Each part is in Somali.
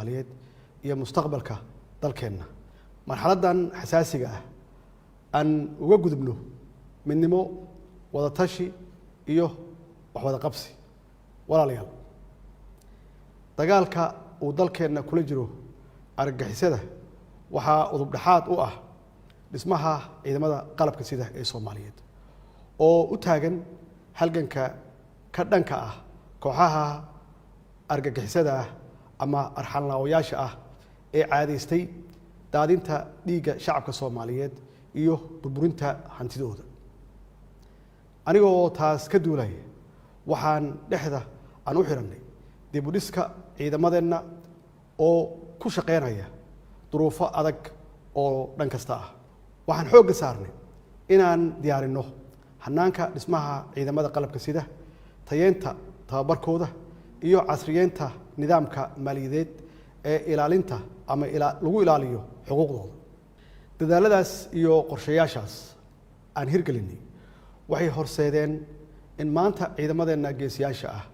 Soomaaliyeed iyo mustaqbalka dalkeenna. Marxaladan xasaasiga ah aan uga gudubno midnimo, wada tashi iyo wax wada qabsi. Walaalayaal, dagaalka uu dalkeenna kula jiro argagixisada waxaa udub dhaxaad u ah dhismaha ciidamada qalabka sida ee Soomaaliyeed oo u taagan halganka ka dhanka ah kooxaha argagixisada ah ama arxan-laawayaasha ah ee caadaystay daadinta dhiigga shacabka Soomaaliyeed iyo burburinta hantidooda. Anigoo taas ka duulaya waxaan dhexda aan u xirannay dib u dhiska ciidamadeenna oo ku shaqeynaya duruufo adag oo dhan kasta ah. Waxaan xoogga saarnay inaan diyaarinno hannaanka dhismaha ciidamada qalabka sida, tayeenta tababarkooda iyo casriyeenta nidaamka maaliyadeed ee ilaalinta ama lagu ilaaliyo xuquuqdooda. Dadaaladaas iyo qorshayaashaas aan hirgelinay waxay horseedeen in maanta ciidamadeenna geesiyaasha ah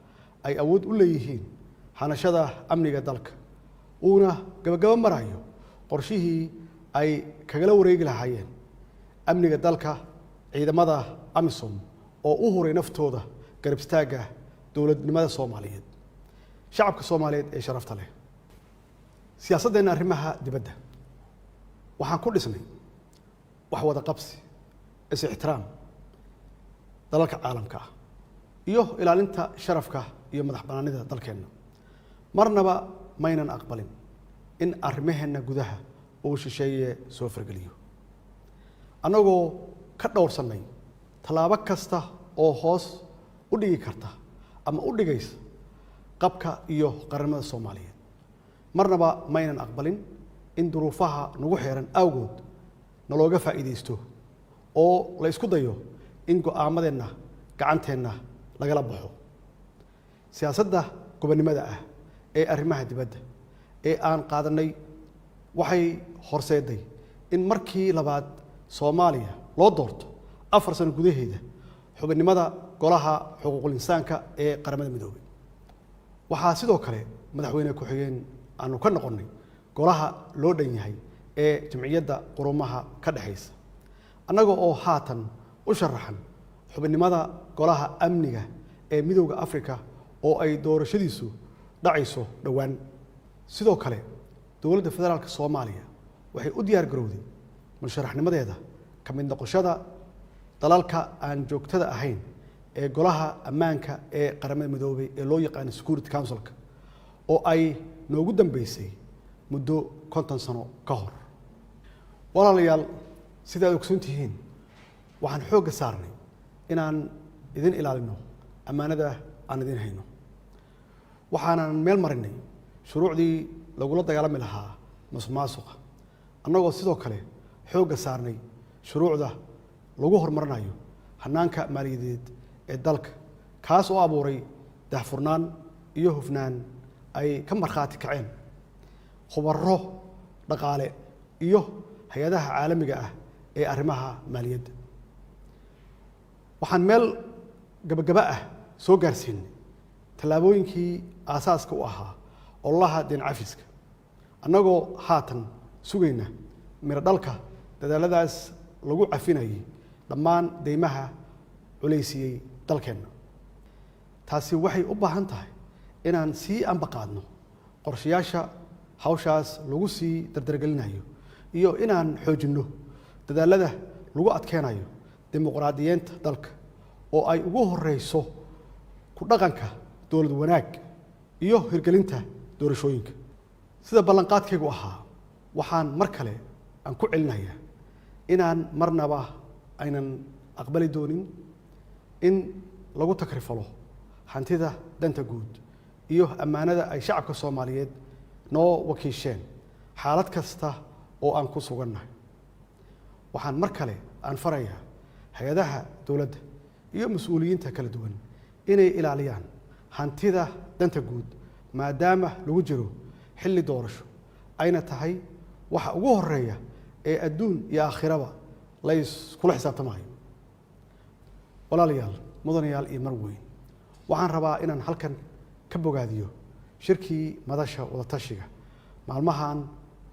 ay awood u leeyihiin hanashada amniga dalka, uuna gabagaba marayo qorshihii ay kagala wareegi lahaayeen amniga dalka ciidamada AMISOM oo u huray naftooda garab istaagga dowladnimada Soomaaliyeed. Shacabka Soomaaliyeed ee sharafta leh, siyaasaddeena arrimaha dibadda waxaan ku dhisnay wax wada qabsi, is-ixtiraam dalalka caalamka ah iyo ilaalinta sharafka iyo madax-bannaanida dalkeenna. Marnaba maynan aqbalin in arrimaheenna gudaha uu shisheeye soo fargeliyo, annagoo ka dhowrsannay tallaabo kasta oo hoos u dhigi karta ama u dhigaysa qabka iyo qaranimada Soomaaliyeed. Marnaba maynan aqbalin in duruufaha nagu xeeran awgood nalooga faa'iidaysto oo la isku dayo in go'aamadeenna gacanteenna lagala baxo. Siyaasadda gobonnimada ah ee arrimaha dibadda ee aan qaadanay waxay horseeday in markii labaad Soomaaliya loo doorto 4 sano gudaheeda xubinnimada Golaha Xuquuqul Insaanka ee Qaramada Midoobay. Waxaa sidoo kale madaxweyne ku-xigeen aanu ka noqonnay golaha loo dhan yahay ee Jamciyadda Quruumaha ka dhaxaysa, annaga oo haatan u sharaxan xubinnimada Golaha Amniga ee Midowga Afrika oo ay doorashadiisu dhacayso dhowaan. Sidoo kale dowladda federaalka Soomaaliya waxay u diyaar garowday musharaxnimadeeda ka mid noqoshada dalalka aan joogtada ahayn ee Golaha Ammaanka ee Qaramada Midoobay ee loo yaqaan Security Council-ka oo ay noogu dambeysay muddo 50 sano ka hor. Walaalayaal, sidaad ogsoon tihiin waxaan xoogga saarnay inaan idin ilaalino ammaanada aan idin hayno. Waxaanan meel marinay shuruucdii lagula dagaalami lahaa musuqmaasuqa, annagoo sidoo kale xoogga saarnay shuruucda lagu horumarinayo hannaanka maaliyadeed ee dalka, kaas oo abuuray daahfurnaan iyo hufnaan ay ka markhaati kaceen khubaro dhaqaale iyo hay-adaha caalamiga ah ee arrimaha maaliyadda. Waxaan meel gabagaba ah soo gaarsiinay tallaabooyinkii aasaaska u ahaa ololaha deen cafiska, annagoo haatan sugayna miro dhalka dadaaladaas lagu cafinayay dhammaan deymaha culaysiyey dalkeenna. Taasi waxay u baahan tahay inaan sii ambaqaadno qorshayaasha hawshaas lagu sii dardargelinayo iyo inaan xoojinno dadaalada lagu adkeenayo dimuqraadiyeenta dalka oo ay ugu horeyso ku dhaqanka dowlad wanaag iyo hirgelinta doorashooyinka. Sida ballanqaadkaygu ahaa, waxaan mar kale aan ku celinayaa inaan marnaba aynan aqbali doonin in lagu takrifalo hantida danta guud iyo ammaanada ay shacabka Soomaaliyeed noo wakiisheen xaalad kasta oo aan ku sugannahay. Waxaan mar kale aan farayaa hay-adaha dowladda iyo mas'uuliyiinta kala duwan inay ilaaliyaan hantida danta guud maadaama lagu jiro xilli doorasho ayna tahay waxa ugu horeeya ee adduun iyo aakhiraba la iskula xisaabtamayo. Walaalayaal, mudanayaal iyo marweyn, waxaan rabaa inaan halkan ka bogaadiyo shirkii madasha wada tashiga maalmahan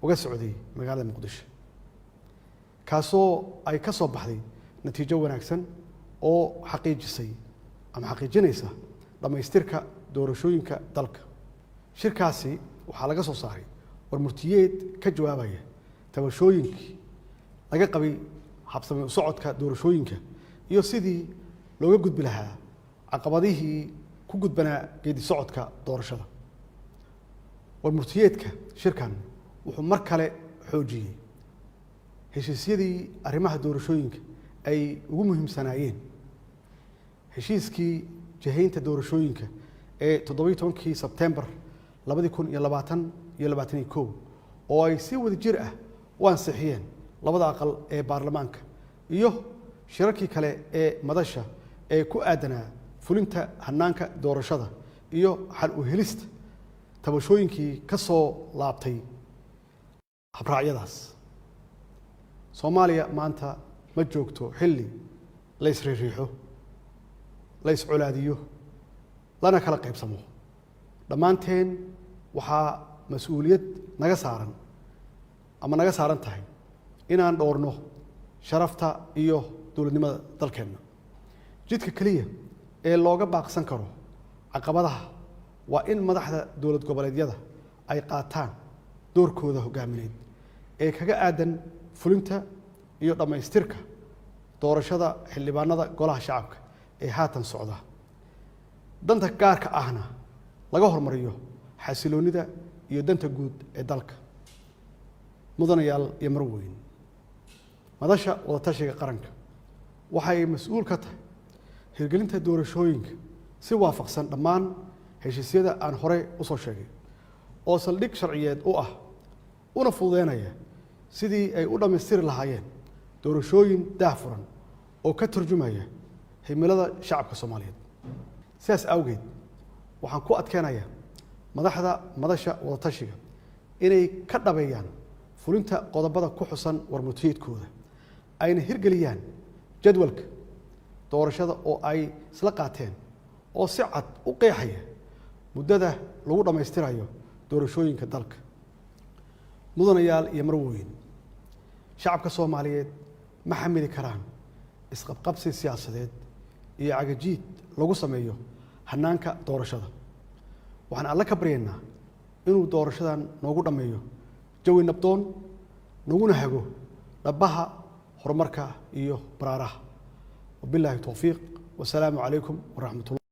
uga socday magaalada muqdisho kaasoo ay ka soo baxday natiijo wanaagsan oo xaqiijisay ama xaqiijinaysa dhamaystirka doorashooyinka dalka. Shirkaasi waxaa laga soo saaray warmurtiyeed ka jawaabaya tabashooyinkii laga qabay habsami u socodka doorashooyinka iyo sidii looga gudbi lahaa caqabadihii ku gudbanaa geedi socodka doorashada. warmurtiyeedka shirkan wuxuu mar kale xoojiyey heshiisyadii arrimaha doorashooyinka ay ugu muhiimsanaayeen heshiiskii jihaynta doorashooyinka ee 17 Sebtembar 2021 oo ay si wada jir ah u ansixiyeen labada aqal ee baarlamaanka iyo shirarkii kale ee madasha ee ku aadanaa fulinta hanaanka doorashada iyo xal u helista tabashooyinkii ka soo laabtay habraacyadaas. Soomaaliya maanta ma joogto xilli la isriixo, la iscolaadiyo, lana kala qaybsamo. dhammaanteen waxaa mas'uuliyad naga saaran tahay inaan dhowrno sharafta iyo dowladnimada dalkeenna. jidka kaliya ee looga baaqsan karo caqabadaha waa in madaxda dowlad goboleedyada ay qaataan doorkooda hogaamineed ee kaga aadan fulinta iyo dhammaystirka doorashada xildhibaanada golaha shacabka ee haatan socda. danta gaarka ahna laga hormariyo xasiloonida iyo danta guud ee dalka. mudanayaal iyo marweyn, madasha wadatashiga qaranka waxay mas'uul ka tahay hirgelinta doorashooyinka si waafaqsan dhammaan heshiisyada aan horey u soo sheegay oo saldhig sharciyeed u ah una fududeynaya sidii ay u dhammaystiri lahaayeen doorashooyin daahfuran oo ka turjumaya himilada shacabka Soomaaliyeed. sidaas awgeed waxaan ku adkeenayaa madaxda madasha wadatashiga inay ka dhabeeyaan fulinta qodobada ku xusan warmurtiyeedkooda ayna hirgeliyaan jadwalka doorashada oo ay isla qaateen oo si cad u qeexaya muddada lagu dhammaystirayo doorashooyinka dalka. mudanayaal iyo marweyn, shacabka Soomaaliyeed ma xamili karaan isqabqabsi siyaasadeed iyo cagajiid lagu sameeyo hanaanka doorashada. waxaan alla ka baryaynaa inuu doorashadan noogu dhammeeyo jawi nabdoon, naguna hago dhabaha horumarka iyo baraaraha. wabilaahi tawfiiq. wasalaamu calaykum waraxmatullahi